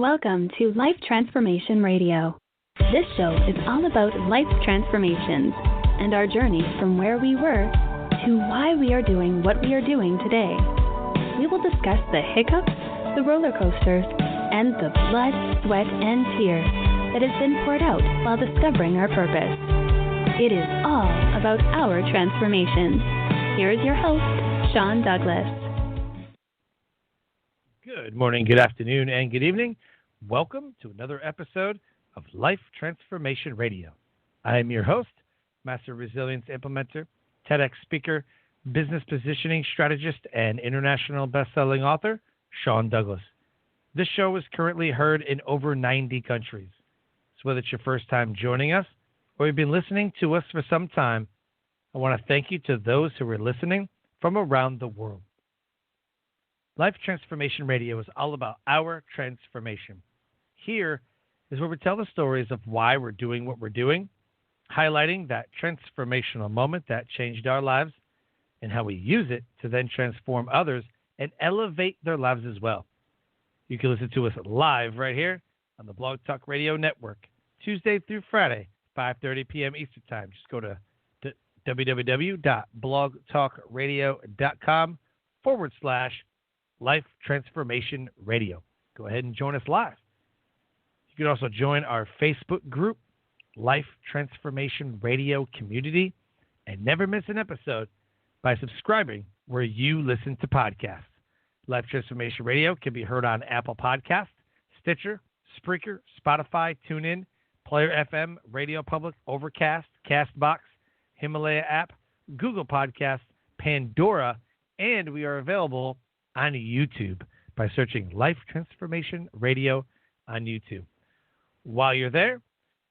Welcome to Life Transformation Radio. This show is all about life transformations and our journey from where we were to why we are doing what we are doing today. We will discuss the hiccups, the roller coasters, and the blood, sweat, and tears that has been poured out while discovering our purpose. It is all about our transformation. Here is your host, Sean Douglas. Good morning, good afternoon, and good evening. Welcome to another episode of Life Transformation Radio. I am your host, Master Resilience Implementer, TEDx speaker, business positioning strategist, and international best-selling author, Sean Douglas. This show is currently heard in over 90 countries. So whether it's your first time joining us or you've been listening to us for some time, I want to thank you to those who are listening from around the world. Life Transformation Radio is all about our transformation. Here is where we tell the stories of why we're doing what we're doing, highlighting that transformational moment that changed our lives and how we use it to then transform others and elevate their lives as well. You can listen to us live right here on the Blog Talk Radio Network, Tuesday through Friday, 5:30 p.m. Eastern Time. Just go to www.blogtalkradio.com/Life Transformation Radio. Go ahead and join us live. You can also join our Facebook group, Life Transformation Radio Community, and never miss an episode by subscribing where you listen to podcasts. Life Transformation Radio can be heard on Apple Podcasts, Stitcher, Spreaker, Spotify, TuneIn, Player FM, Radio Public, Overcast, CastBox, Himalaya app, Google Podcasts, Pandora, and we are available on YouTube by searching Life Transformation Radio on YouTube. While you're there,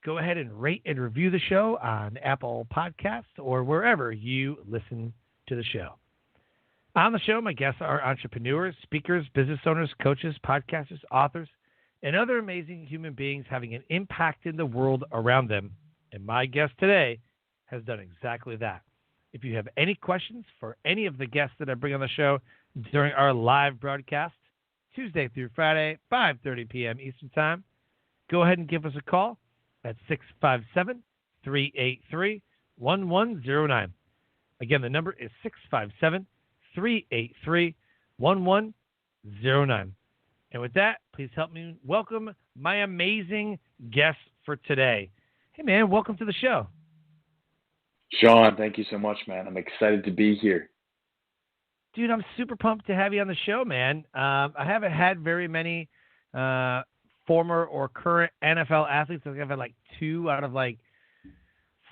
go ahead and rate and review the show on Apple Podcasts or wherever you listen to the show. On the show, my guests are entrepreneurs, speakers, business owners, coaches, podcasters, authors, and other amazing human beings having an impact in the world around them. And my guest today has done exactly that. If you have any questions for any of the guests that I bring on the show during our live broadcast, Tuesday through Friday, 5:30 p.m. Eastern Time, go ahead and give us a call at 657-383-1109. Again, the number is 657-383-1109. And with that, please help me welcome my amazing guest for today. Hey, man, welcome to the show. Sean, thank you so much, man. I'm excited to be here. Dude, I'm super pumped to have you on the show, man. I haven't had very many former or current NFL athletes. I think I've had like 2 out of like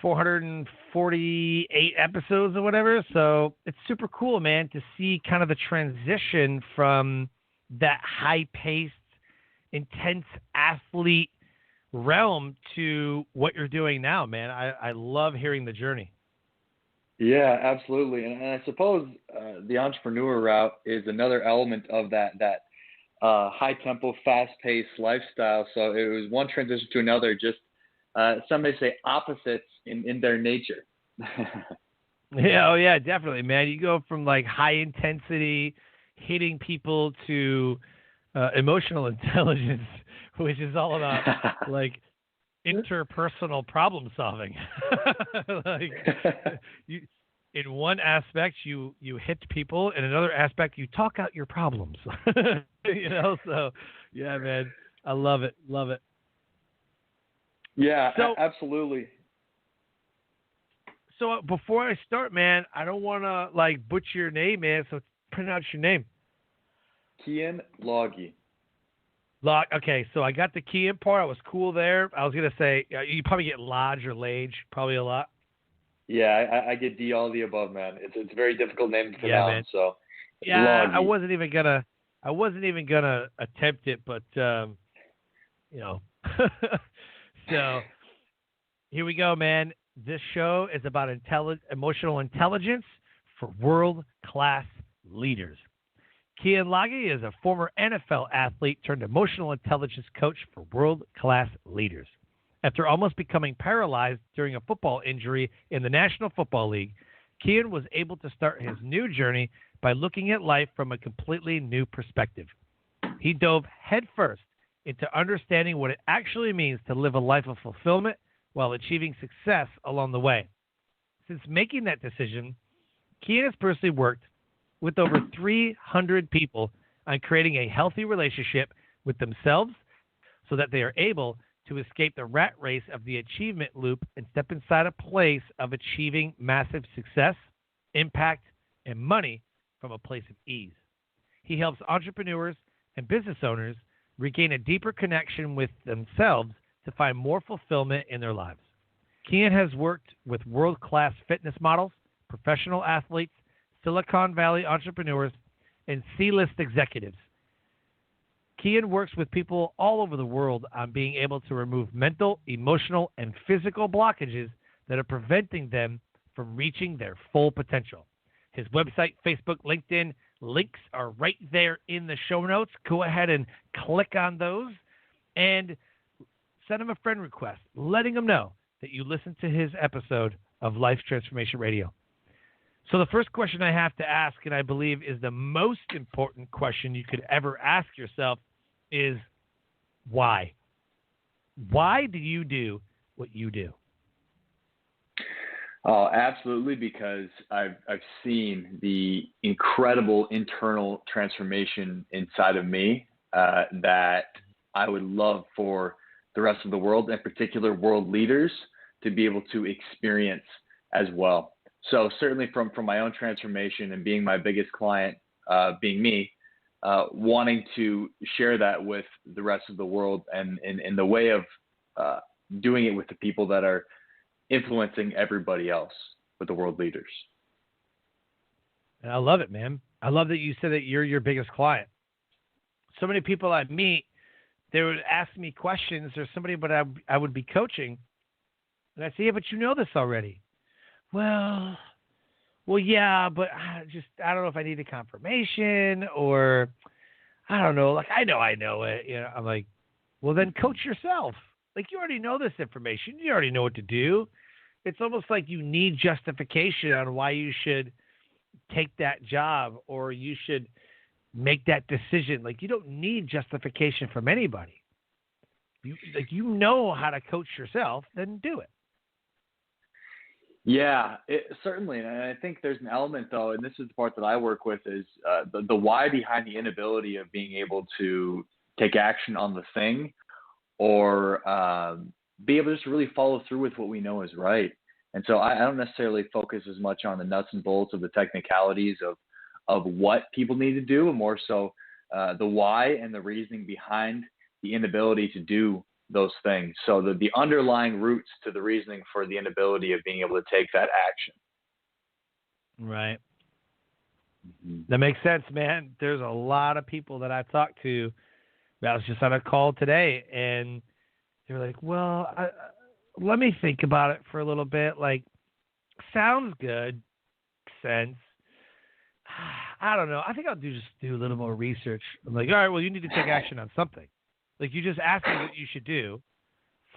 448 episodes or whatever. So it's super cool, man, to see kind of the transition from that high-paced, intense athlete realm to what you're doing now, man. I love hearing the journey. Yeah, absolutely. And I suppose the entrepreneur route is another element of that high-tempo, fast-paced lifestyle. So it was one transition to another, just some may say opposites in their nature. Yeah, oh yeah, definitely, man. You go from like high-intensity, hitting people to emotional intelligence, which is all about like interpersonal problem solving. Like in one aspect you hit people, in another aspect you talk out your problems. So yeah, man, I love it. Yeah, absolutely. So before I start, man, I don't want to like butcher your name, man, so pronounce your name. Keyan Loggy. Okay, so I got the Keyan part. I was cool there. I was going to say, you probably get Lodge or Lage, probably a lot. Yeah, I get D, all of the above, man. It's a very difficult name to pronounce. Man. So yeah, Loggy. I wasn't even gonna attempt it, but So here we go, man. This show is about emotional intelligence for world-class leaders. Keyan Loggy is a former NFL athlete turned emotional intelligence coach for world-class leaders. After almost becoming paralyzed during a football injury in the National Football League, Keyan was able to start his new journey by looking at life from a completely new perspective. He dove headfirst into understanding what it actually means to live a life of fulfillment while achieving success along the way. Since making that decision, Keyan has personally worked with over 300 people on creating a healthy relationship with themselves so that they are able to escape the rat race of the achievement loop and step inside a place of achieving massive success, impact, and money from a place of ease. He helps entrepreneurs and business owners regain a deeper connection with themselves to find more fulfillment in their lives. Keyan has worked with world-class fitness models, professional athletes, Silicon Valley entrepreneurs, and C-list executives. Keyan works with people all over the world on being able to remove mental, emotional, and physical blockages that are preventing them from reaching their full potential. His website, Facebook, LinkedIn, links are right there in the show notes. Go ahead and click on those and send him a friend request, letting him know that you listened to his episode of Life Transformation Radio. So the first question I have to ask, and I believe is the most important question you could ever ask yourself, is why? Why do you do what you do? Oh, absolutely, because I've seen the incredible internal transformation inside of me that I would love for the rest of the world, in particular world leaders, to be able to experience as well. So certainly from my own transformation and being my biggest client, being me, wanting to share that with the rest of the world and in the way of doing it with the people that are influencing everybody else, with the world leaders. And I love it, man. I love that you said that you're your biggest client. So many people I meet, they would ask me questions. There's somebody but I would be coaching, and I say, yeah, but you know this already. Well, yeah, but I don't know if I need a confirmation, or I don't know. Like, I know it. You know, I'm like, well, then coach yourself. Like, you already know this information. You already know what to do. It's almost like you need justification on why you should take that job or you should make that decision. Like, you don't need justification from anybody. You know how to coach yourself, then do it. Yeah, certainly. And I think there's an element, though, and this is the part that I work with, is the why behind the inability of being able to take action on the thing, or be able to just really follow through with what we know is right. And so I don't necessarily focus as much on the nuts and bolts of the technicalities of what people need to do, and more so the why and the reasoning behind the inability to do those things. So the underlying roots to the reasoning for the inability of being able to take that action. Right. Mm-hmm. That makes sense, man. There's a lot of people that I've talked to. I was just on a call today, and they're like, well, let me think about it for a little bit. Like, sounds good. Sense. I don't know. I think I'll just do a little more research. I'm like, all right, well, you need to take action on something. Like, you just asked me what you should do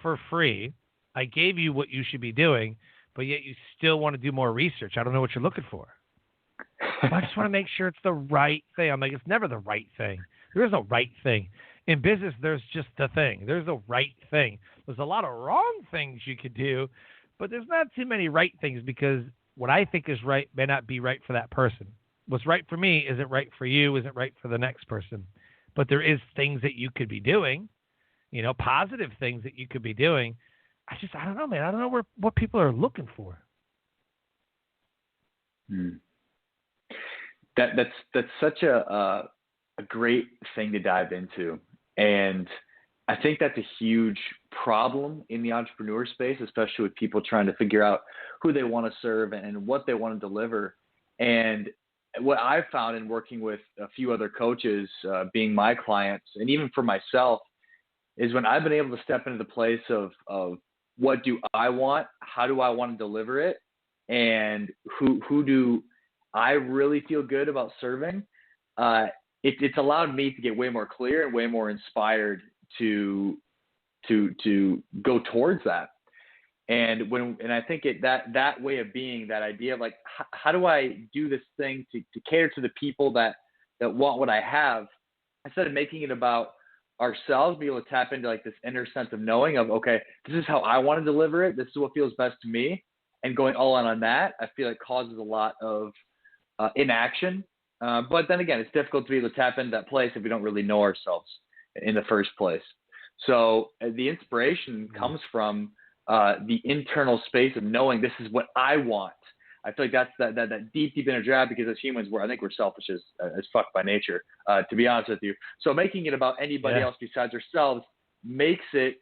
for free. I gave you what you should be doing, but yet you still want to do more research. I don't know what you're looking for. I just want to make sure it's the right thing. I'm like, it's never the right thing. There is no right thing. In business, there's just the thing. There's a right thing. There's a lot of wrong things you could do, but there's not too many right things, because what I think is right may not be right for that person. What's right for me isn't right for you, isn't right for the next person. But there is things that you could be doing, positive things that you could be doing. I don't know, man. I don't know what people are looking for. That's such a great thing to dive into. And I think that's a huge problem in the entrepreneur space, especially with people trying to figure out who they want to serve and what they want to deliver. And what I've found in working with a few other coaches, being my clients, and even for myself, is when I've been able to step into the place of what do I want, how do I want to deliver it, and who do I really feel good about serving, it's allowed me to get way more clear and way more inspired to go towards that. And I think that way of being, that idea of like, how do I do this thing to cater to the people that want what I have, instead of making it about ourselves, be able to tap into like this inner sense of knowing of, okay, this is how I want to deliver it. This is what feels best to me. And going all in on that, I feel like causes a lot of inaction. But then again, it's difficult to be able to tap into that place if we don't really know ourselves in the first place. So the inspiration comes from the internal space of knowing this is what I want. I feel like that's that deep inner drive, because as humans, I think we're selfish as fuck by nature, to be honest with you. So making it about anybody else besides ourselves makes it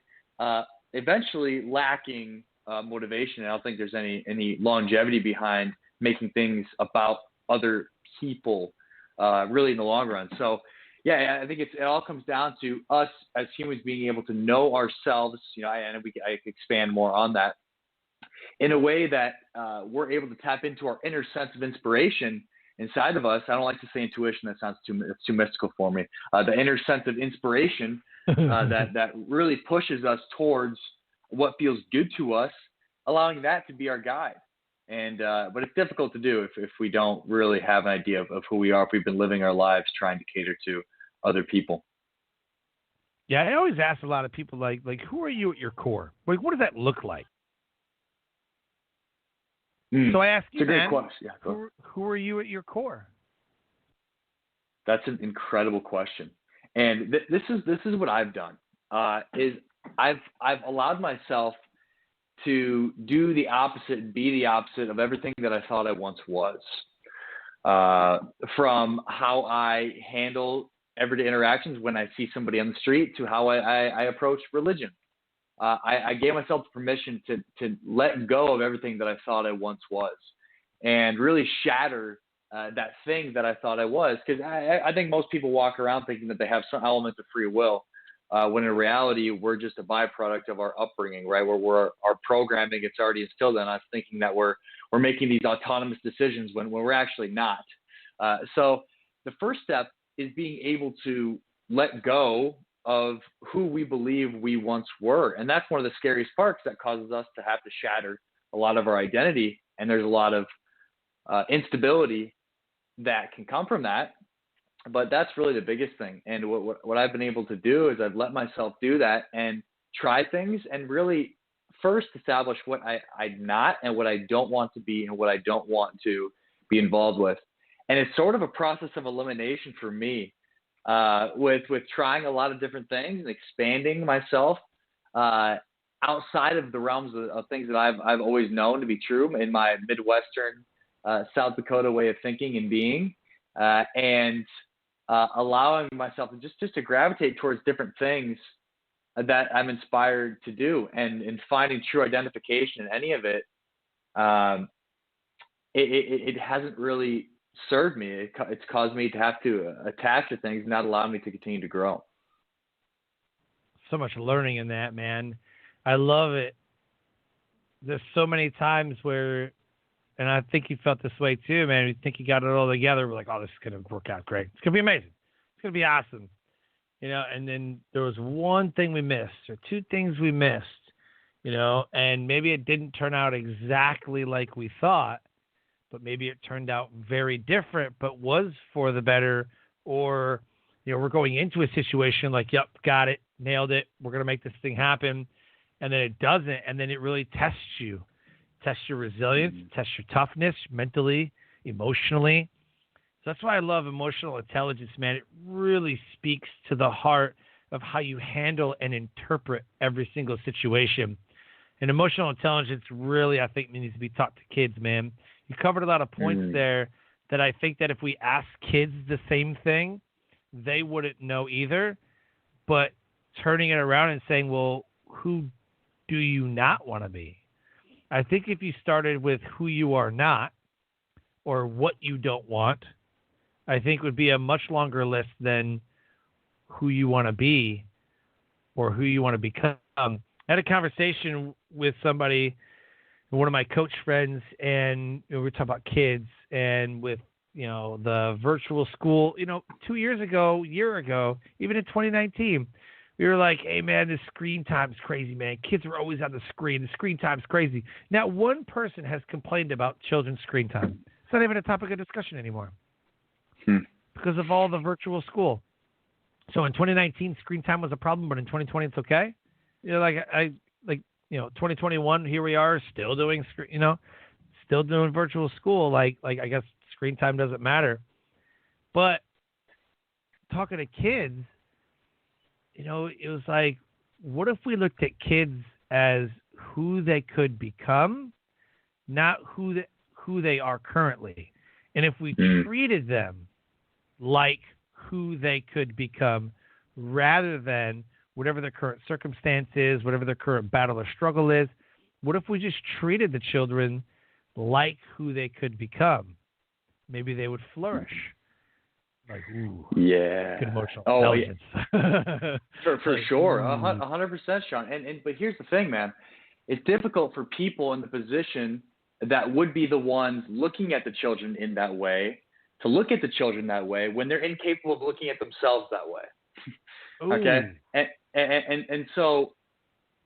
eventually lacking motivation. I don't think there's any longevity behind making things about other people really in the long run. So yeah, I think it all comes down to us as humans being able to know ourselves, I could expand more on that in a way that we're able to tap into our inner sense of inspiration inside of us. I don't like to say intuition. That sounds too mystical for me. The inner sense of inspiration that really pushes us towards what feels good to us, allowing that to be our guide. And but it's difficult to do if we don't really have an idea of who we are, if we've been living our lives trying to cater to other people. Yeah, I always ask a lot of people, like who are you at your core? Like, what does that look like? So I ask you, it's a great question. Yeah, who are you at your core? That's an incredible question, and this is what I've done. Is I've allowed myself to do the opposite and be the opposite of everything that I thought I once was. From how I handle everyday interactions when I see somebody on the street to how I approach religion. I gave myself permission to let go of everything that I thought I once was and really shatter that thing that I thought I was. Because I think most people walk around thinking that they have some element of free will, when in reality, we're just a byproduct of our upbringing, right? Where our programming, it's already instilled in us, thinking that we're making these autonomous decisions when we're actually not. So the first step is being able to let go of who we believe we once were. And that's one of the scariest parts that causes us to have to shatter a lot of our identity. And there's a lot of instability that can come from that. But that's really the biggest thing. And what I've been able to do is I've let myself do that and try things and really first establish what I'm not and what I don't want to be and what I don't want to be involved with. And it's sort of a process of elimination for me, with trying a lot of different things and expanding myself outside of the realms of things that I've always known to be true in my Midwestern South Dakota way of thinking and being, and allowing myself to just to gravitate towards different things that I'm inspired to do, and finding true identification in any of it. It hasn't really served me. It's caused me to have to attach to things, not allow me to continue to grow. So much learning in that, man. I love it. There's so many times where, and I think you felt this way too, man. You think you got it all together. We're like, oh, this is going to work out great. It's going to be amazing. It's going to be awesome. And then there was one thing we missed or two things we missed, and maybe it didn't turn out exactly like we thought, but maybe it turned out very different, but was for the better. Or, we're going into a situation like, yep, got it, nailed it. We're going to make this thing happen. And then it doesn't. And then it really tests you. Test your resilience, test your toughness mentally, emotionally. So that's why I love emotional intelligence, man. It really speaks to the heart of how you handle and interpret every single situation. And emotional intelligence really, I think, needs to be taught to kids, man. You covered a lot of points there that I think that if we ask kids the same thing, they wouldn't know either. But turning it around and saying, well, who do you not want to be? I think if you started with who you are not or what you don't want, I think would be a much longer list than who you want to be or who you want to become. I had a conversation with somebody, one of my coach friends, and we were talking about kids and with, the virtual school, 2 years ago, year ago, even in 2019, we were like, hey, man, this screen time's crazy, man. Kids are always on the screen. The screen time's crazy. Now, one person has complained about children's screen time. It's not even a topic of discussion anymore because of all the virtual school. So in 2019, screen time was a problem, but in 2020, it's okay. 2021, here we are, still doing, still doing virtual school. Like I guess screen time doesn't matter. But talking to kids, it was like, what if we looked at kids as who they could become, not who they are currently, and if we treated them like who they could become, rather than whatever their current circumstance is, whatever their current battle or struggle is, what if we just treated the children like who they could become? Maybe they would flourish. Like, ooh, good emotional intelligence. Yeah. for sure, 100%, Sean. But here's the thing, man. It's difficult for people in the position that would be the ones looking at the children in that way to look at the children that way when they're incapable of looking at themselves that way. Okay, and so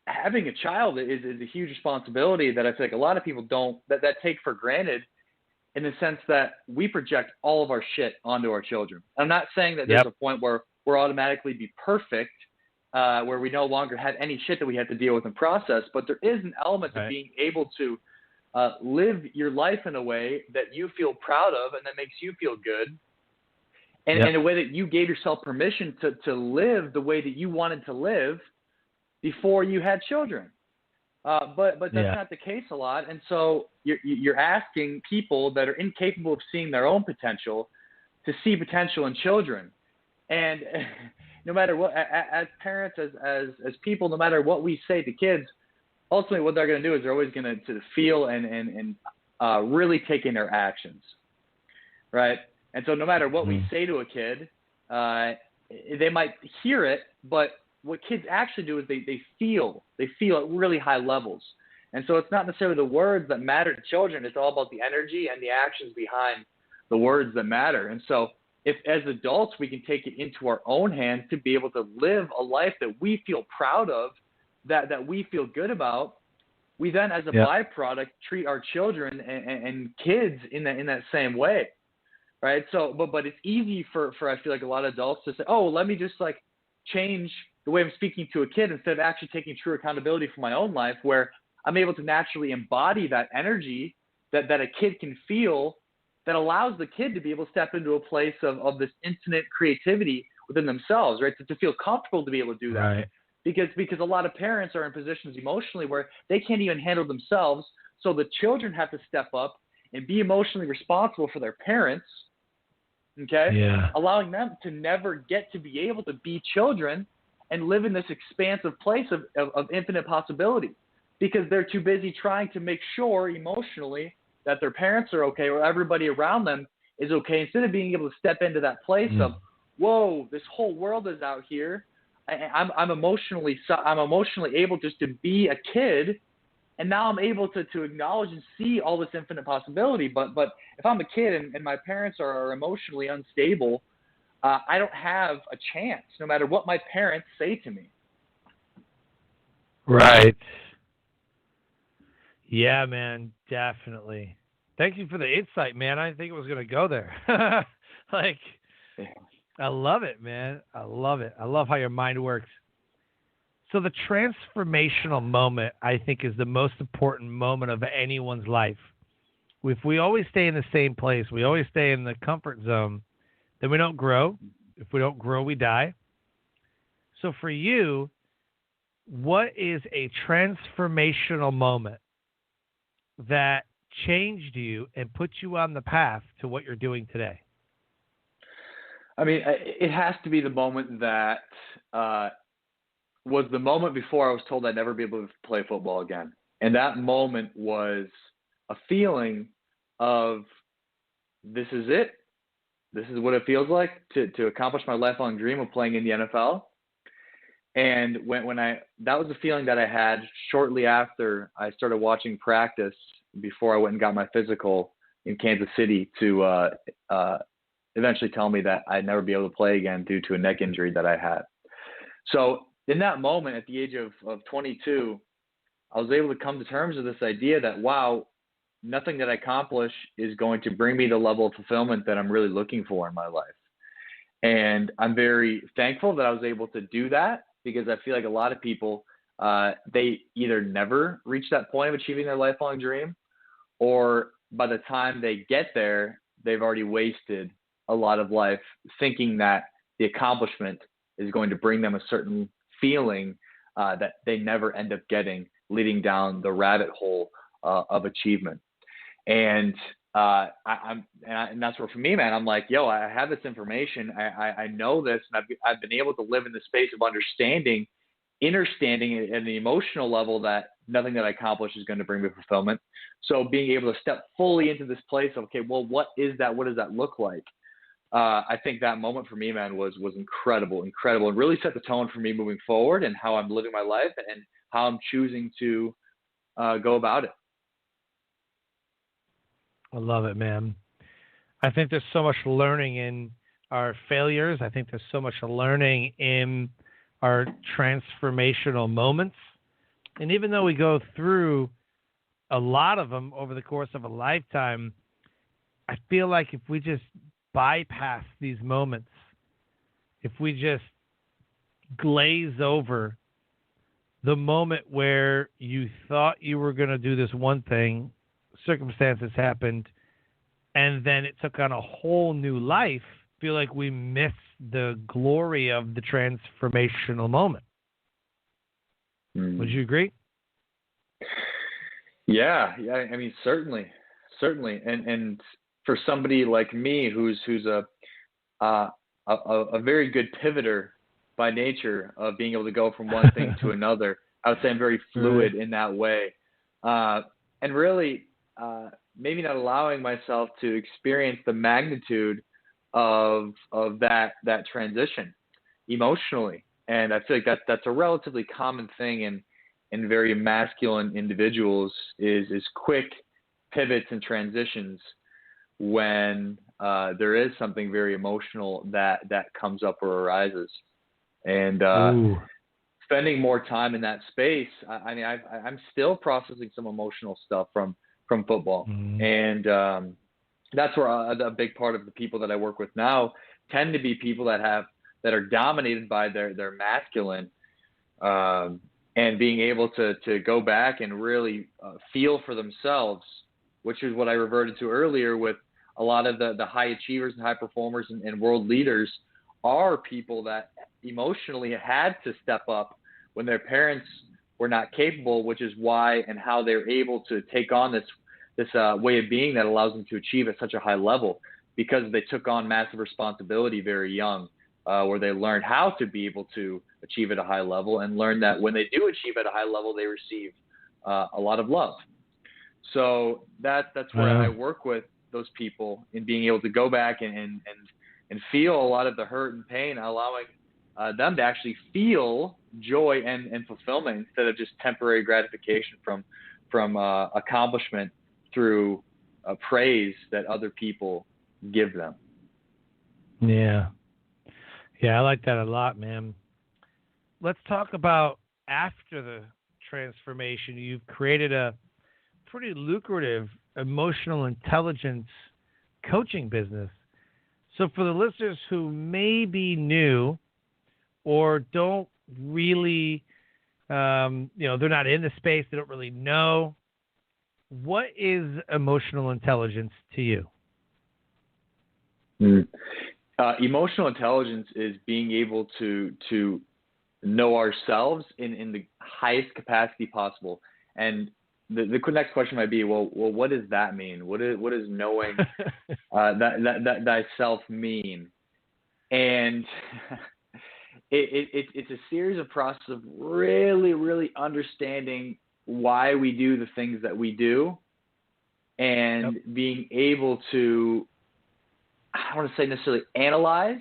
having a child is a huge responsibility that I feel like a lot of people don't that take for granted, in the sense that we project all of our shit onto our children. I'm not saying that there's a point where we're automatically be perfect, where we no longer have any shit that we have to deal with and process, but there is an element of being able to live your life in a way that you feel proud of and that makes you feel good, and in a way that you gave yourself permission to live the way that you wanted to live before you had children. But that's not the case a lot, and so you're asking people that are incapable of seeing their own potential to see potential in children. And no matter what, as parents, as people, no matter what we say to kids, ultimately what they're going to do is they're always going to feel and really take in their actions, right? And so no matter what we say to a kid, they might hear it, but what kids actually do is they feel at really high levels. And so it's not necessarily the words that matter to children. It's all about the energy and the actions behind the words that matter. And so if as adults we can take it into our own hands to be able to live a life that we feel proud of, that we feel good about, we then as a byproduct treat our children and kids in that same way, right? So, but it's easy for I feel like a lot of adults to say, oh, let me just like change the way I'm speaking to a kid instead of actually taking true accountability for my own life, where I'm able to naturally embody that energy that a kid can feel, that allows the kid to be able to step into a place of this infinite creativity within themselves, right? To feel comfortable to be able to do that. Right. Because a lot of parents are in positions emotionally where they can't even handle themselves. So the children have to step up and be emotionally responsible for their parents, okay? Yeah. Allowing them to never get to be able to be children and live in this expansive place of infinite possibility, because they're too busy trying to make sure emotionally that their parents are okay or everybody around them is okay, instead of being able to step into that place of, whoa, this whole world is out here. I'm emotionally able just to be a kid, and now I'm able to acknowledge and see all this infinite possibility. But if I'm a kid and my parents are emotionally unstable, I don't have a chance, no matter what my parents say to me. Right. Yeah, man, definitely. Thank you for the insight, man. I didn't think it was going to go there. I love it, man. I love it. I love how your mind works. So the transformational moment, I think, is the most important moment of anyone's life. If we always stay in the same place, we always stay in the comfort zone, then we don't grow. If we don't grow, we die. So for you, what is a transformational moment that changed you and put you on the path to what you're doing today? I mean, it has to be the moment that was the moment before I was told I'd never be able to play football again. And that moment was a feeling of, this is it. This is what it feels like to accomplish my lifelong dream of playing in the NFL. And that was the feeling that I had shortly after I started watching practice before I went and got my physical in Kansas City to eventually tell me that I'd never be able to play again due to a neck injury that I had. So in that moment, at the age of 22, I was able to come to terms with this idea that, wow, nothing that I accomplish is going to bring me the level of fulfillment that I'm really looking for in my life. And I'm very thankful that I was able to do that, because I feel like a lot of people, they either never reach that point of achieving their lifelong dream, or by the time they get there, they've already wasted a lot of life thinking that the accomplishment is going to bring them a certain feeling that they never end up getting, leading down the rabbit hole of achievement. And and that's where, for me, man, I'm like, yo, I have this information. I know this, and I've been able to live in the space of understanding at the emotional level that nothing that I accomplish is going to bring me fulfillment. So being able to step fully into this place of, okay, well, what is that? What does that look like? I think that moment for me, man, was incredible, and really set the tone for me moving forward, and how I'm living my life and how I'm choosing to go about it. I love it, man. I think there's so much learning in our failures. I think there's so much learning in our transformational moments. And even though we go through a lot of them over the course of a lifetime, I feel like if we just bypass these moments, if we just glaze over the moment where you thought you were going to do this one thing, circumstances happened, and then it took on a whole new life, I feel like we miss the glory of the transformational moment. Would you agree? Yeah. I mean, certainly, and for somebody like me, who's a very good pivoter by nature, of being able to go from one thing to another, I would say I'm very fluid in that way, and really maybe not allowing myself to experience the magnitude of that transition emotionally. And I feel like that's a relatively common thing in very masculine individuals, is quick pivots and transitions when there is something very emotional that comes up or arises. And spending more time in that space, I mean, I'm still processing some emotional stuff from football. And that's where a big part of the people that I work with now tend to be people that are dominated by their masculine, and being able to go back and really feel for themselves, which is what I reverted to earlier with a lot of the high achievers and high performers and world leaders, are people that emotionally had to step up when their parents were not capable, which is why and how they're able to take on this way of being that allows them to achieve at such a high level, because they took on massive responsibility very young, where they learned how to be able to achieve at a high level, and learn that when they do achieve at a high level, they receive a lot of love. So that's where I work with those people, in being able to go back and feel a lot of the hurt and pain, allowing them to actually feel joy and fulfillment, instead of just temporary gratification from accomplishment through praise that other people give them. Yeah, I like that a lot, man. Let's talk about after the transformation. You've created a pretty lucrative emotional intelligence coaching business. So for the listeners who may be new or don't really, they're not in the space, they don't really know, what is emotional intelligence to you? Emotional intelligence is being able to know ourselves in the highest capacity possible. And the next question might be, well, what does that mean? What does knowing that thyself mean? And it's a series of process of really, really understanding why we do the things that we do, and being able to, I don't want to say necessarily analyze,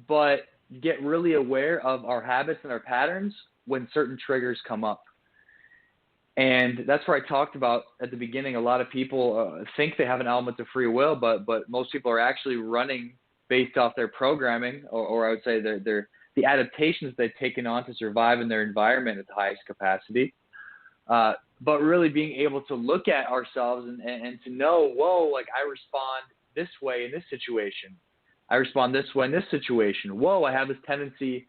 but get really aware of our habits and our patterns when certain triggers come up. And that's where I talked about at the beginning. A lot of people think they have an element of free will, but most people are actually running based off their programming, or I would say the adaptations they've taken on to survive in their environment at the highest capacity. But really being able to look at ourselves and to know, whoa, like I respond this way in this situation. I respond this way in this situation. Whoa, I have this tendency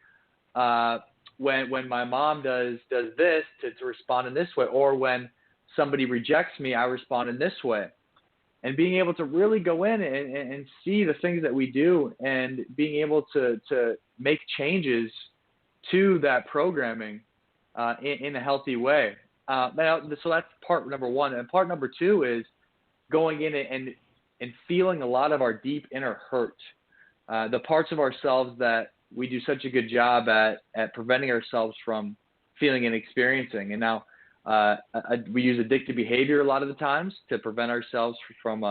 when my mom does this to respond in this way, or when somebody rejects me, I respond in this way. And being able to really go in and see the things that we do, and being able to make changes to that programming in a healthy way. So that's part number one. And part number two is going in and feeling a lot of our deep inner hurt, the parts of ourselves that we do such a good job at preventing ourselves from feeling and experiencing. And now we use addictive behavior a lot of the times to prevent ourselves from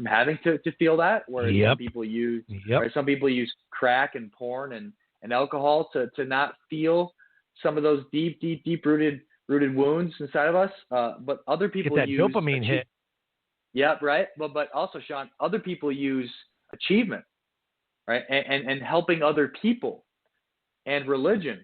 having to feel that. Whereas some people use some people use crack and porn and alcohol to not feel some of those deep rooted wounds inside of us. But other people get that use dopamine hit. Yep, right. But also, Sean, other people use achievement, right, and helping other people and religion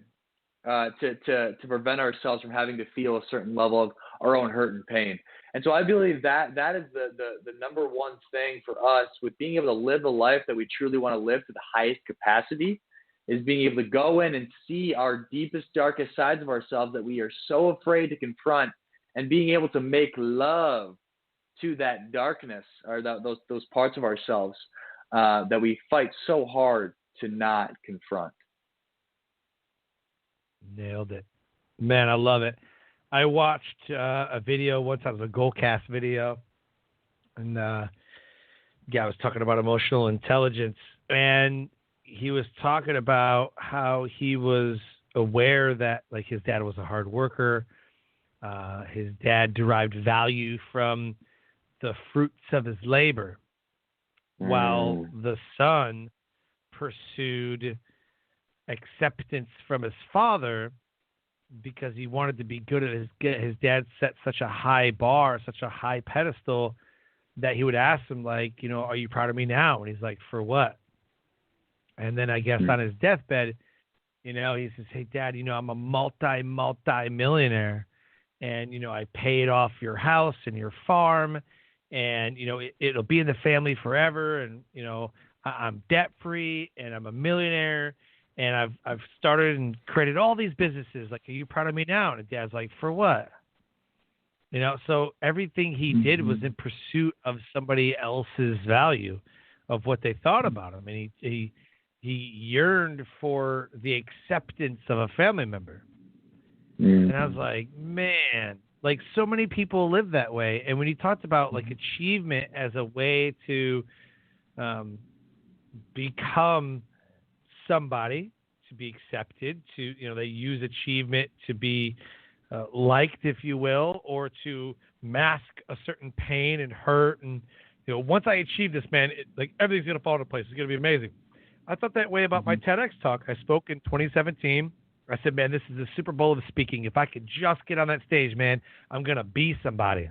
to prevent ourselves from having to feel a certain level of our own hurt and pain. And so I believe that is the number one thing for us with being able to live the life that we truly want to live to the highest capacity, is being able to go in and see our deepest, darkest sides of ourselves that we are so afraid to confront, and being able to make love to that darkness, or those parts of ourselves that we fight so hard to not confront. Nailed it. Man, I love it. I watched a video one time, it was a Goalcast video, and guy was talking about emotional intelligence, and he was talking about how he was aware that, like, his dad was a hard worker. His dad derived value from the fruits of his labor, while the son pursued acceptance from his father because he wanted to be good at his dad set such a high bar, such a high pedestal, that he would ask him, like, are you proud of me now? And he's like, for what? And then I guess on his deathbed, he says, hey, Dad, I'm a multi-millionaire, and, I paid off your house and your farm, and, it'll be in the family forever. And, I'm debt free, and I'm a millionaire, and I've started and created all these businesses. Like, are you proud of me now? And Dad's like, for what? So everything he did was in pursuit of somebody else's value of what they thought about him. And he yearned for the acceptance of a family member. And I was like, man, like, so many people live that way. And when he talked about, like, achievement as a way to become somebody, to be accepted, to, they use achievement to be liked, if you will, or to mask a certain pain and hurt. And, once I achieve this, man, everything's going to fall into place. It's going to be amazing. I thought that way about my TEDx talk. I spoke in 2017. I said, man, this is the Super Bowl of speaking. If I could just get on that stage, man, I'm going to be somebody.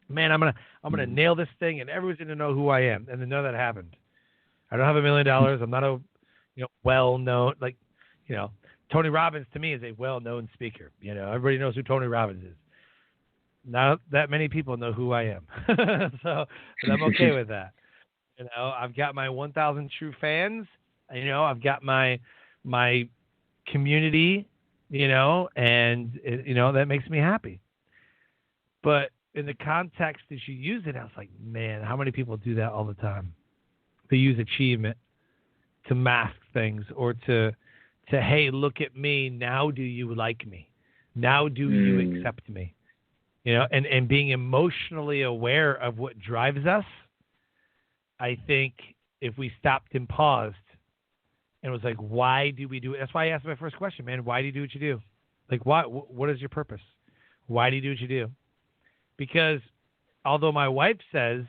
Man, I'm gonna nail this thing, and everyone's going to know who I am. And then none of that happened. I don't have $1 million. I'm not a well-known, Tony Robbins to me is a well-known speaker. Everybody knows who Tony Robbins is. Not that many people know who I am. So I'm okay with that. I've got my 1,000 true fans. I've got my community, and that makes me happy. But in the context that you use it, I was like, man, how many people do that all the time? They use achievement to mask things, or to hey, look at me, now do you like me? Now do you accept me? And being emotionally aware of what drives us. I think if we stopped and paused and was like, why do we do it? That's why I asked my first question, man. Why do you do what you do? Like, why? What is your purpose? Why do you do what you do? Because although my wife says,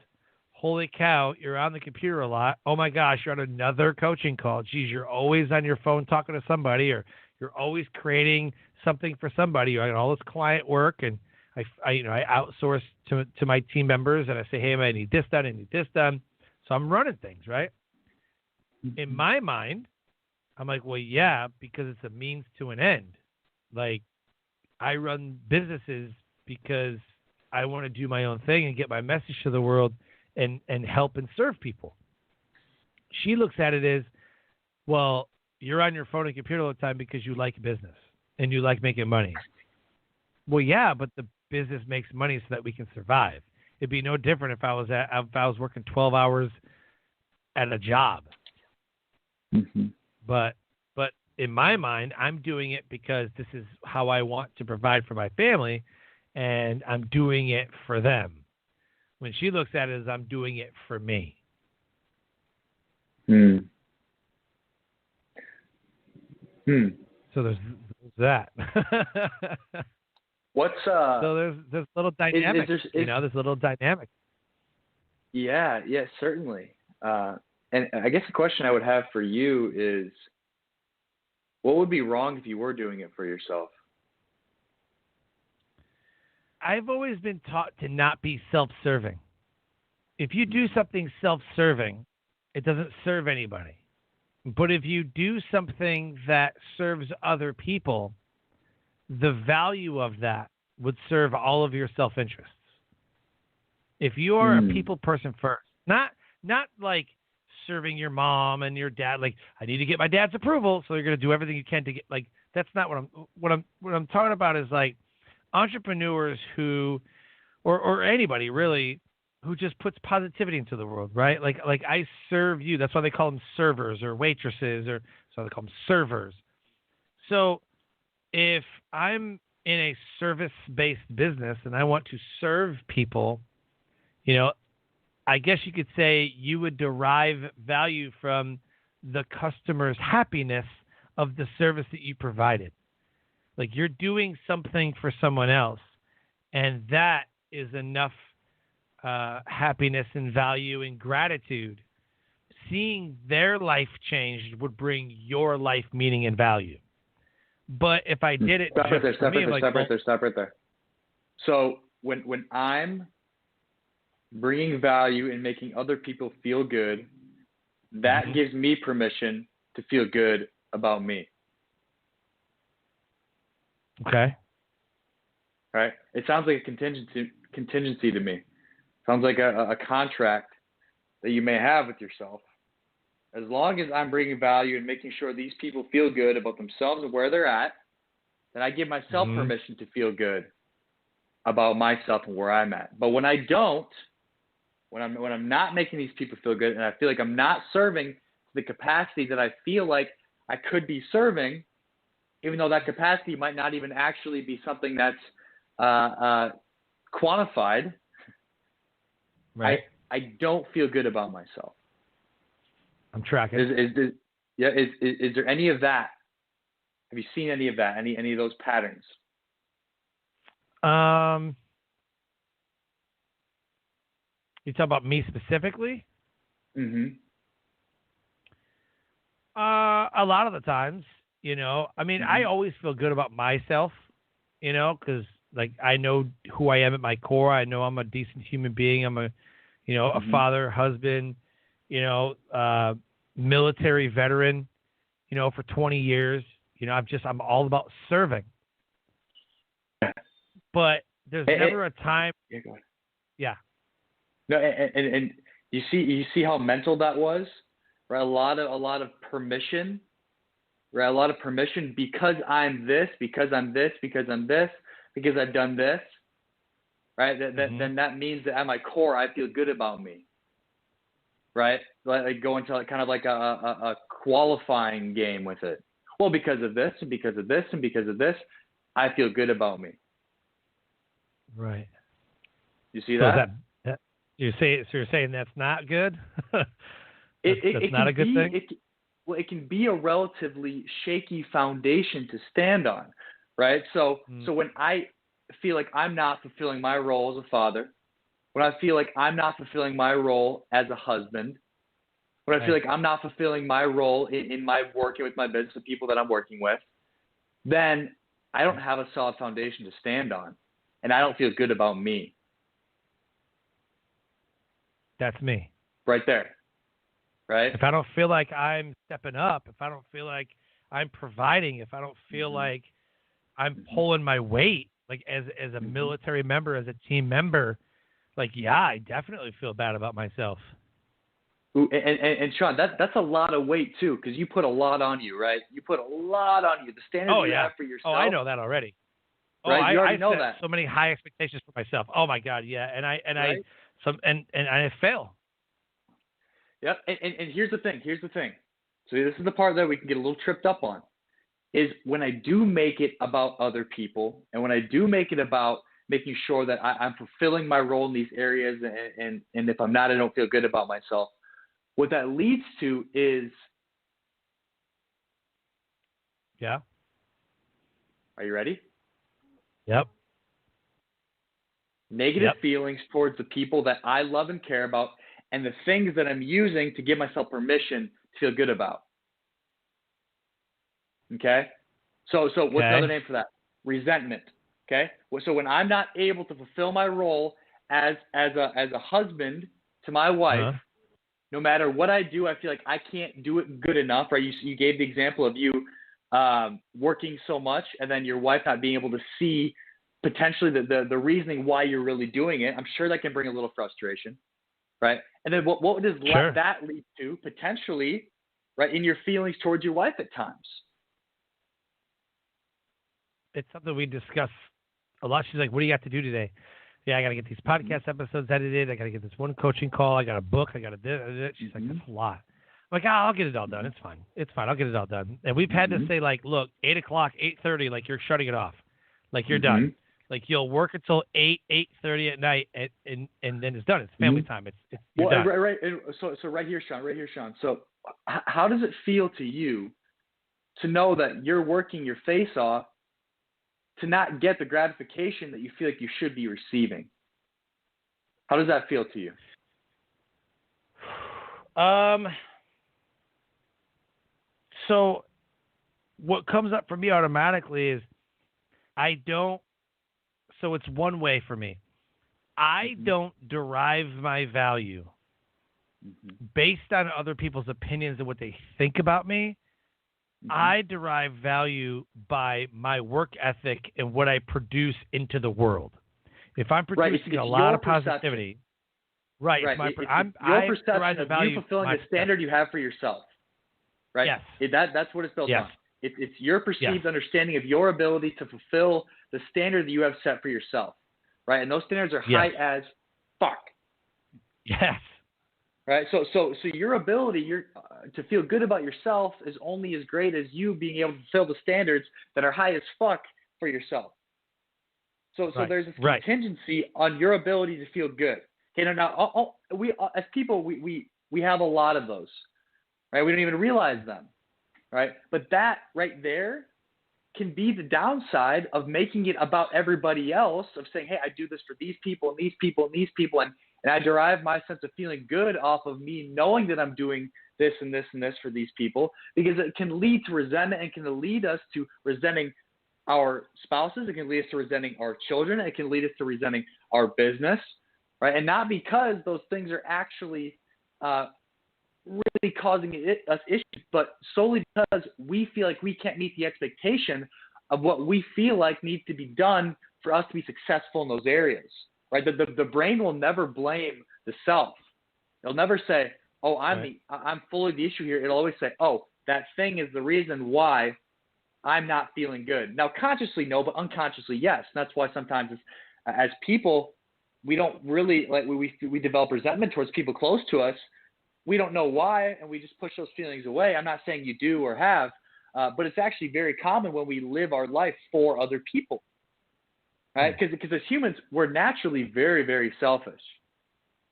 holy cow, you're on the computer a lot. Oh, my gosh, you're on another coaching call. Geez, you're always on your phone talking to somebody, or you're always creating something for somebody. You're on all this client work, and I outsource to my team members, and I say, hey, I need this done, I need this done. So I'm running things, right? In my mind, I'm like, well, yeah, because it's a means to an end. Like, I run businesses because I want to do my own thing and get my message to the world and help and serve people. She looks at it as, well, you're on your phone and computer all the time because you like business and you like making money. Well, yeah, but the business makes money so that we can survive. It'd be no different if I was working 12 hours at a job. Mm-hmm. But in my mind, I'm doing it because this is how I want to provide for my family, and I'm doing it for them. When she looks at it as I'm doing it for me. So there's that. So there's little dynamic, there's little dynamic. Yeah, certainly. And I guess the question I would have for you is, what would be wrong if you were doing it for yourself? I've always been taught to not be self-serving. If you do something self-serving, it doesn't serve anybody. But if you do something that serves other people, the value of that would serve all of your self-interests. If you are a people person first, not like serving your mom and your dad, like, I need to get my dad's approval, so you're going to do everything you can to get, like, that's not what I'm talking about is like entrepreneurs who, or anybody really, who just puts positivity into the world, right? Like I serve you. That's why they call them servers or waitresses, or so they call them servers. So if I'm in a service-based business and I want to serve people, I guess you could say you would derive value from the customer's happiness of the service that you provided. Like, you're doing something for someone else, and that is enough happiness and value and gratitude. Seeing their life changed would bring your life meaning and value. But if I did it, stop right there. So when I'm bringing value and making other people feel good, that gives me permission to feel good about me. Okay. Right? It sounds like a contingency to me. Sounds like a contract that you may have with yourself. As long as I'm bringing value and making sure these people feel good about themselves and where they're at, then I give myself permission to feel good about myself and where I'm at. But when I don't, when I'm not making these people feel good, and I feel like I'm not serving to the capacity that I feel like I could be serving, even though that capacity might not even actually be something that's quantified, right? I don't feel good about myself. I'm tracking. Is there any of that? Have you seen any of that? Any of those patterns? You talk about me specifically? Mm-hmm. A lot of the times, I always feel good about myself, because like I know who I am at my core. I know I'm a decent human being. I'm a father, husband, military veteran, for 20 years. I'm all about serving. But there's never a time. Yeah, go ahead. Yeah. No, and you see how mental that was, right? A lot of permission, right? A lot of permission because I'm this, because I'm this, because I'm this, because I've done this, right? Then that means that at my core I feel good about me, right? Like go into kind of like a qualifying game with it. Well, because of this and because of this and because of this, I feel good about me. Right. You see that? So you're saying that's not good? That's not a good thing? It can be a relatively shaky foundation to stand on, right? So when I feel like I'm not fulfilling my role as a father, when I feel like I'm not fulfilling my role as a husband, when I feel like I'm not fulfilling my role in my working with my business, the people that I'm working with, then I don't have a solid foundation to stand on, and I don't feel good about me. That's me. Right there. Right? If I don't feel like I'm stepping up, if I don't feel like I'm providing, if I don't feel like I'm pulling my weight, like as a military member, as a team member, like, yeah, I definitely feel bad about myself. Ooh, and Sean, that's a lot of weight too, because you put a lot on you, right? You put a lot on you. The standards you have for yourself. Oh, I know that already. Right? You already I know set that. so many high expectations for myself. Oh my God, yeah. And Right? I fail. Yep. And here's the thing. So this is the part that we can get a little tripped up on, is when I do make it about other people, and when I do make it about making sure that I'm fulfilling my role in these areas, and if I'm not, I don't feel good about myself. What that leads to is, Yeah. are you ready? Yep. Negative feelings towards the people that I love and care about, and the things that I'm using to give myself permission to feel good about. Okay? So what's another name for that? Resentment. Okay? So when I'm not able to fulfill my role as a husband to my wife, no matter what I do, I feel like I can't do it good enough, right? You gave the example of you working so much, and then your wife not being able to see potentially the reasoning why you're really doing it. I'm sure that can bring a little frustration, right? And then what does that lead to potentially, right, in your feelings towards your wife at times? It's something we discuss a lot. She's like, "What do you have to do today?" Yeah, I got to get these podcast episodes edited. I got to get this one coaching call. I got a book. I got to do it. She's like, "That's a lot." I'm like, I'll get it all done. It's fine. I'll get it all done. And we've had to say, like, look, 8 o'clock, 8:30, like you're shutting it off. Like you're done. Like you'll work until 8:30 at night, and then it's done. It's family time. You're done. Right. So right here, Sean. So how does it feel to you to know that you're working your face off to not get the gratification that you feel like you should be receiving? How does that feel to you? So what comes up for me automatically is so it's one way for me. I don't derive my value based on other people's opinions and what they think about me. I derive value by my work ethic and what I produce into the world. If I'm producing a lot of positivity, I'm your perception of you fulfilling the standard you have for yourself, right? Yes. That's what it's built on. It's your perceived understanding of your ability to fulfill the standard that you have set for yourself, right? And those standards are high as fuck. Yes. Right. So your ability to feel good about yourself is only as great as you being able to fulfill the standards that are high as fuck for yourself. So there's this contingency on your ability to feel good. Okay. Now we as people we have a lot of those, right? We don't even realize them, right? But that right there can be the downside of making it about everybody else, of saying, hey, I do this for these people and these people and these people, and I derive my sense of feeling good off of me knowing that I'm doing this and this and this for these people, because it can lead to resentment and can lead us to resenting our spouses. It can lead us to resenting our children. It can lead us to resenting our business, right? And not because those things are actually really causing us issues, but solely because we feel like we can't meet the expectation of what we feel like needs to be done for us to be successful in those areas. Right? The brain will never blame the self. It'll never say, "Oh, I'm fully the issue here." It'll always say, "Oh, that thing is the reason why I'm not feeling good." Now, consciously no, but unconsciously yes. And that's why sometimes as people, we don't really we develop resentment towards people close to us. We don't know why, and we just push those feelings away. I'm not saying you do or have, but it's actually very common when we live our life for other people. Right? Because as humans, we're naturally very, very selfish,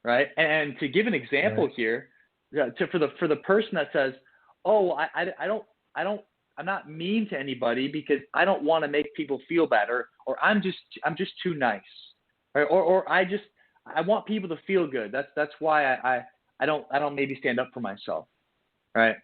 right? And to give an example here, for the person that says, "Oh, I'm not mean to anybody because I don't want to make people feel better, or I'm just too nice, right? Or I want people to feel good. That's why I don't maybe stand up for myself, right?"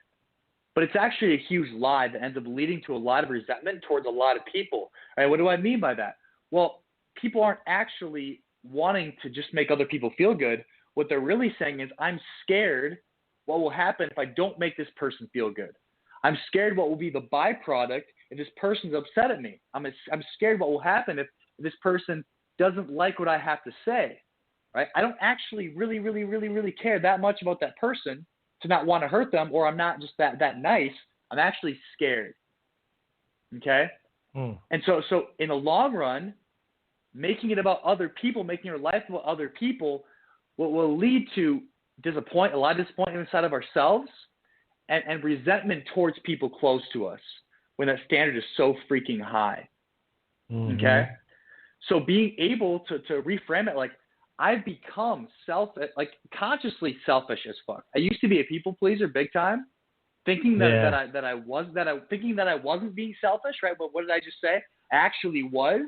But it's actually a huge lie that ends up leading to a lot of resentment towards a lot of people. Right? What do I mean by that? Well, people aren't actually wanting to just make other people feel good. What they're really saying is, I'm scared what will happen if I don't make this person feel good. I'm scared what will be the byproduct if this person's upset at me. I'm scared what will happen if this person doesn't like what I have to say. right? I don't actually really care that much about that person to not want to hurt them, or I'm not just that nice. I'm actually scared. Okay? And so in the long run, making it about other people, making your life about other people will lead to a lot of disappointment inside of ourselves and resentment towards people close to us when that standard is so freaking high. Okay? So being able to reframe it, like, I've become consciously selfish as fuck. I used to be a people pleaser big time, thinking that I wasn't being selfish, right? But what did I just say? I actually was.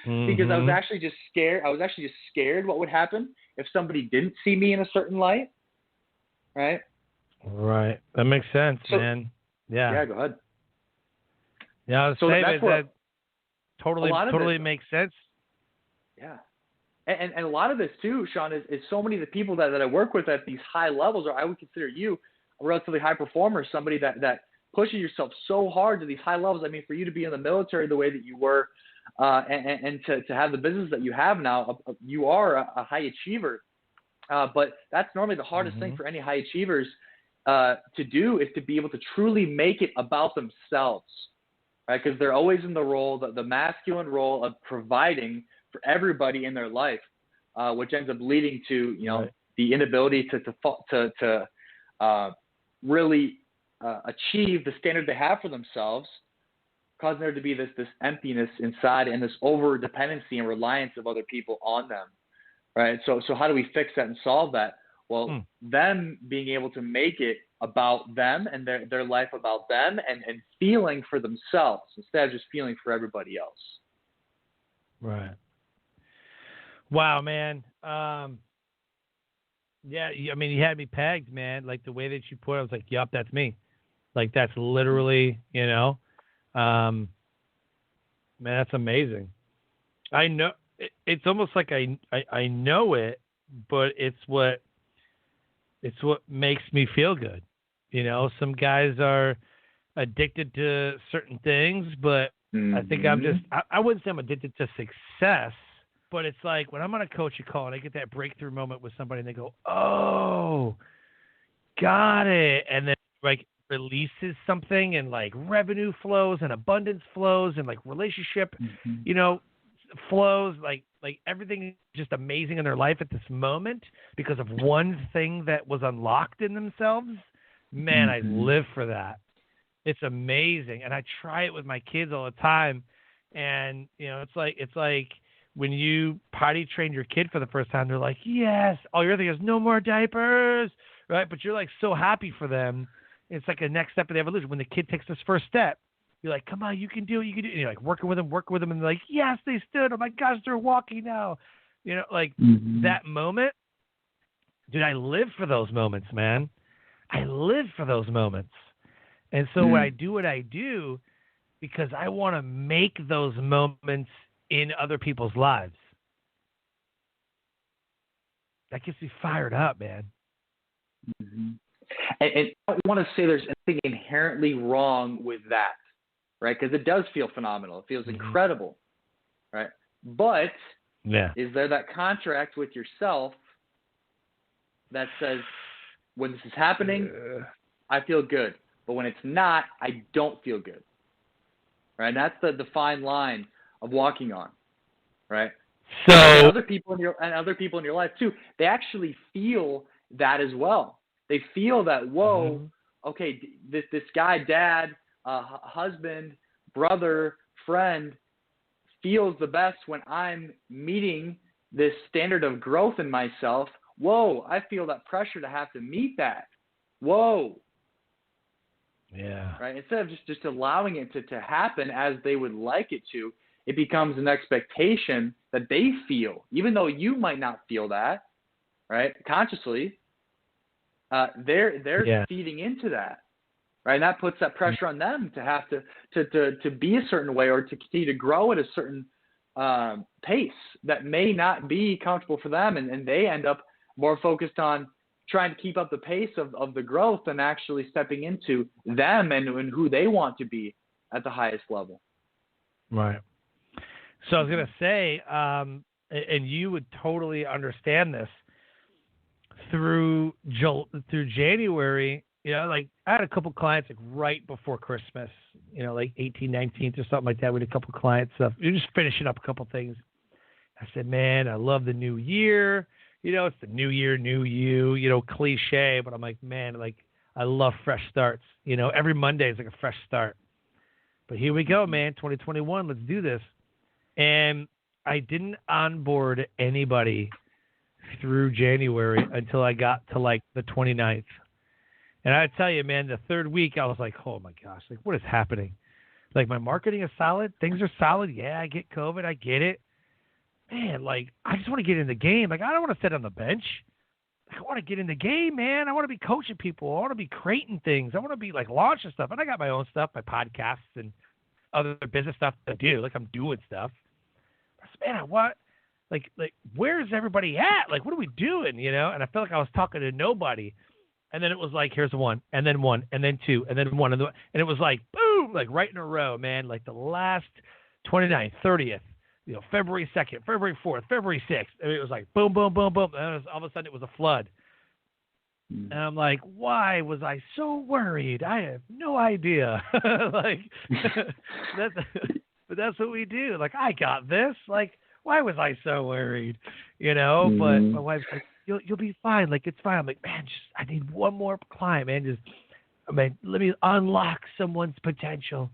Because I was actually just scared. I was actually just scared what would happen if somebody didn't see me in a certain light, right? Right. That makes sense, man. Yeah. Yeah, go ahead. Yeah, I was saying that totally makes sense. Yeah. And a lot of this too, Sean, is so many of the people that I work with at these high levels, or I would consider you a relatively high performer, somebody that pushes yourself so hard to these high levels. I mean, for you to be in the military the way that you were, and to have the business that you have now, you are a high achiever. But that's normally the hardest thing for any high achievers to do, is to be able to truly make it about themselves, right? Because they're always in the role, the masculine role of providing for everybody in their life, which ends up leading to the inability to really achieve the standard they have for themselves, causing there to be this emptiness inside and this over dependency and reliance of other people on them, right? So how do we fix that and solve that? Well, them being able to make it about them and their life about them, and feeling for themselves instead of just feeling for everybody else. Right. Wow, man. Yeah, I mean, you had me pegged, man. Like, the way that you put it, I was like, yup, that's me. Like, that's literally, man, that's amazing. I know it's almost like I know it, but it's what makes me feel good. Some guys are addicted to certain things, but I think I wouldn't say I'm addicted to success, but it's like when I'm on a coaching call and I get that breakthrough moment with somebody and they go, oh, got it. And then like releases something, and like revenue flows and abundance flows and like relationship, flows, like everything is just amazing in their life at this moment because of one thing that was unlocked in themselves. Man, I live for that. It's amazing. And I try it with my kids all the time. And, it's like when you potty train your kid for the first time, they're like, yes, all you're thinking is no more diapers, right? But you're like so happy for them. It's like a next step of the evolution. When the kid takes this first step, you're like, come on, you can do it. And you're like working with them. And they're like, yes, they stood. Oh my gosh, they're walking now. That moment, dude, I live for those moments, man. I live for those moments. And so when I do what I do, because I want to make those moments in other people's lives. That gets me fired up, man. And I don't want to say there's anything inherently wrong with that, right? Because it does feel phenomenal. It feels incredible, right? But is there that contract with yourself that says, when this is happening, I feel good. But when it's not, I don't feel good, right? And that's the fine line of walking on, right? So and other people in your life too, they actually feel that as well. They feel that, whoa, okay, this guy, dad, husband, brother, friend, feels the best when I'm meeting this standard of growth in myself. Whoa, I feel that pressure to have to meet that. Whoa. Yeah. Right. Instead of just allowing it to happen as they would like it to, it becomes an expectation that they feel, even though you might not feel that, right? Consciously, they're feeding into that, right? And that puts that pressure on them to have to be a certain way, or to continue to grow at a certain pace that may not be comfortable for them, and they end up more focused on trying to keep up the pace of the growth than actually stepping into them and who they want to be at the highest level. Right. So I was going to say, and you would totally understand this, through January, like I had a couple clients like right before Christmas, like 18th, 19th or something like that. We had a couple clients stuff. You're just finishing up a couple things. I said, man, I love the new year. It's the new year, new you, cliche, but I'm like, man, like I love fresh starts. Every Monday is like a fresh start. But here we go, man, 2021, let's do this. And I didn't onboard anybody through January until I got to like the 29th. And I tell you, man, the third week I was like, oh my gosh, like what is happening? Like my marketing is solid. Things are solid. Yeah, I get COVID. I get it. Man, like I just want to get in the game. Like I don't want to sit on the bench. I want to get in the game, man. I want to be coaching people. I want to be creating things. I want to be like launching stuff. And I got my own stuff, my podcasts and other business stuff to do. Like I'm doing stuff. I said, man, what? Like, where's everybody at? Like, what are we doing? And I felt like I was talking to nobody. And then it was like, here's one, and then one, and then two, and then one. And it was like, boom, like right in a row, man. Like the last 29th, 30th, February 2nd, February 4th, February 6th. And it was like, boom, boom, boom, boom. And all of a sudden it was a flood. And I'm like, why was I so worried? I have no idea. Like, but that's what we do. Like, I got this. Like, why was I so worried? But my wife's like, you'll be fine. Like, it's fine. I'm like, man, I need one more client, man. Let me unlock someone's potential.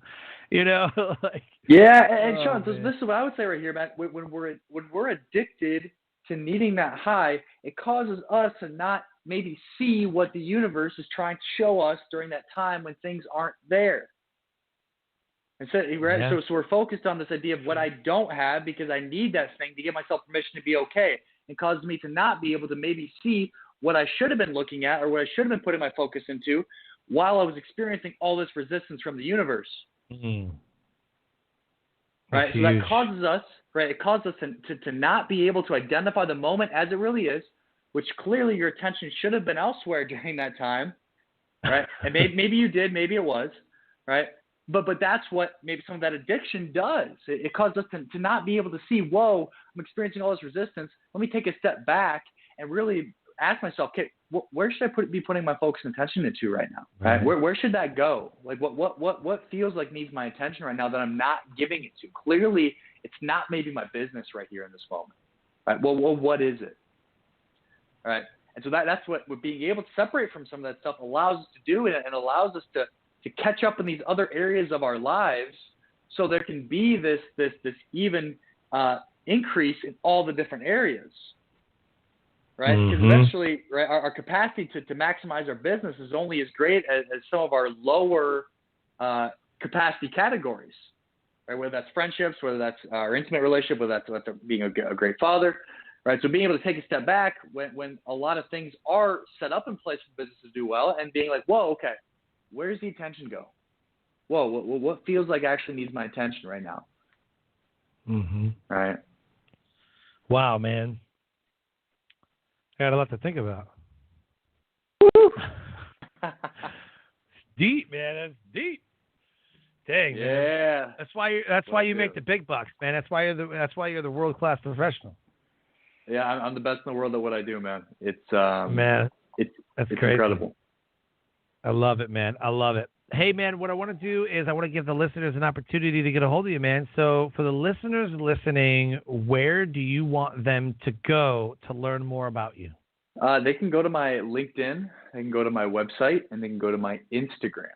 Like. Yeah, and Sean, this is what I would say right here, man. When we're addicted to needing that high, it causes us to not maybe see what the universe is trying to show us during that time when things aren't there. And so, right? Yeah. So we're focused on this idea of what I don't have because I need that thing to give myself permission to be okay. It causes me to not be able to maybe see what I should have been looking at or what I should have been putting my focus into while I was experiencing all this resistance from the universe. Mm-hmm. Right? So huge. that causes us, right? It causes us to not be able to identify the moment as it really is, which clearly your attention should have been elsewhere during that time, right? And maybe you did, maybe it was, right? But that's what maybe some of that addiction does. It causes us to not be able to see, whoa, I'm experiencing all this resistance. Let me take a step back and really ask myself, okay, where should I be putting my focus and attention into right now? Right? Where should that go? Like what feels like needs my attention right now that I'm not giving it to? Clearly, it's not maybe my business right here in this moment. Right? Well, what is it? All right. And so that's what being able to separate from some of that stuff allows us to do, and allows us to catch up in these other areas of our lives, so there can be this even increase in all the different areas, right? Because eventually, right, our capacity to maximize our business is only as great as some of our lower capacity categories, right? Whether that's friendships, whether that's our intimate relationship, whether that's being a great father, right? So being able to take a step back when a lot of things are set up in place for business to do well, and being like, whoa, okay, where does the attention go? Whoa, what feels like actually needs my attention right now? Mm-hmm. Right. Wow, man. I got a lot to think about. Woo! It's deep, man. That's deep. Dang, yeah. Man. That's why you make the big bucks, man. That's why you're the world-class professional. Yeah, I'm the best in the world at what I do, man. It's man, it's crazy. Incredible. I love it, man. I love it. Hey, man, what I want to do is I want to give the listeners an opportunity to get a hold of you, man. So for the listeners listening, where do you want them to go to learn more about you? They can go to my LinkedIn, they can go to my website, and they can go to my Instagram.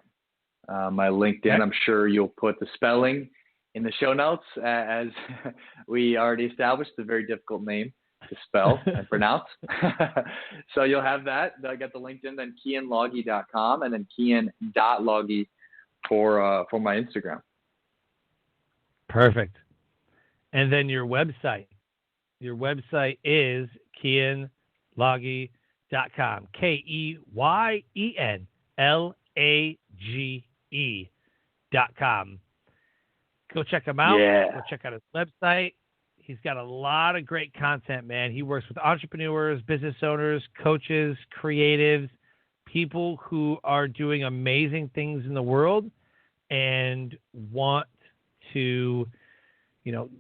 My LinkedIn, okay. I'm sure you'll put the spelling in the show notes, as we already established. It's a very difficult name to spell and pronounce. So you'll have that. I got the LinkedIn, then KeyanLoggy.com, and then Keyan.Loggy for my Instagram. Perfect. And then your website. Your website is KeyanLoggy.com. KeyanLage.com. Go check him out. Yeah. Go check out his website. He's got a lot of great content, man. He works with entrepreneurs, business owners, coaches, creatives, people who are doing amazing things in the world and want to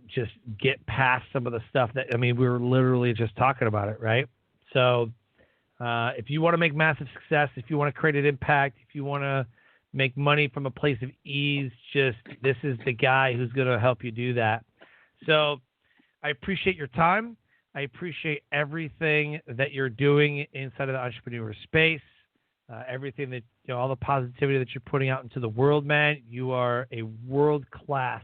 just get past some of the stuff that, we were literally just talking about it, right? So if you want to make massive success, if you want to create an impact, if you want to make money from a place of ease, this is the guy who's going to help you do that. So I appreciate your time. I appreciate everything that you're doing inside of the entrepreneur space, everything that, all the positivity that you're putting out into the world, man. You are a world-class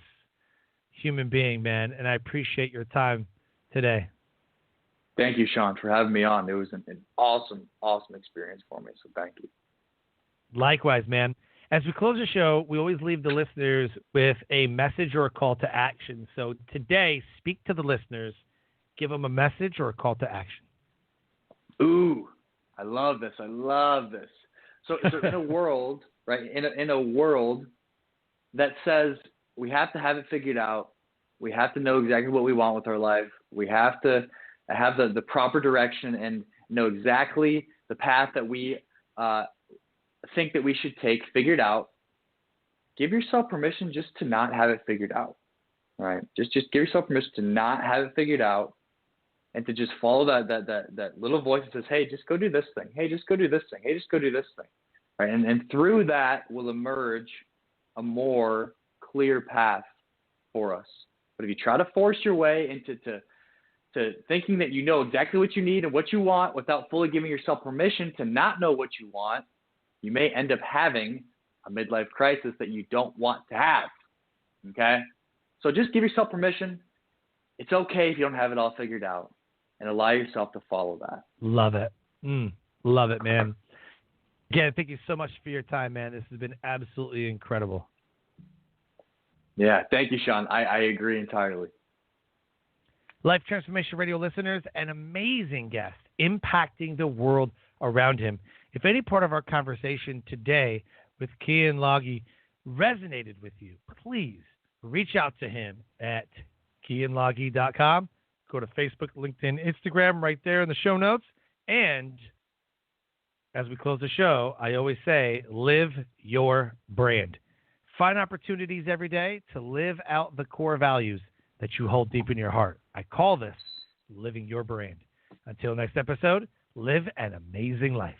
human being, man, and I appreciate your time today. Thank you, Sean, for having me on. It was an awesome, awesome experience for me, so thank you. Likewise, man. As we close the show, we always leave the listeners with a message or a call to action. So today, speak to the listeners, give them a message or a call to action. Ooh, I love this. So in a world, right, in a world that says we have to have it figured out, we have to know exactly what we want with our life, we have to have the proper direction and know exactly the path that we think that we should take figured out, give yourself permission just to not have it figured out, right? Just give yourself permission to not have it figured out and to just follow that little voice that says, hey, just go do this thing. Hey, just go do this thing. Hey, just go do this thing, right? And through that will emerge a more clear path for us. But if you try to force your way into to thinking that you know exactly what you need and what you want without fully giving yourself permission to not know what you want, you may end up having a midlife crisis that you don't want to have, okay? So just give yourself permission. It's okay if you don't have it all figured out, and allow yourself to follow that. Love it. Love it, man. Again, thank you so much for your time, man. This has been absolutely incredible. Yeah, thank you, Sean. I agree entirely. Life Transformation Radio listeners, an amazing guest impacting the world around him. If any part of our conversation today with Keyan Loggy resonated with you, please reach out to him at KeyanLoggy.com. Go to Facebook, LinkedIn, Instagram, right there in the show notes. And as we close the show, I always say, live your brand. Find opportunities every day to live out the core values that you hold deep in your heart. I call this living your brand. Until next episode, live an amazing life.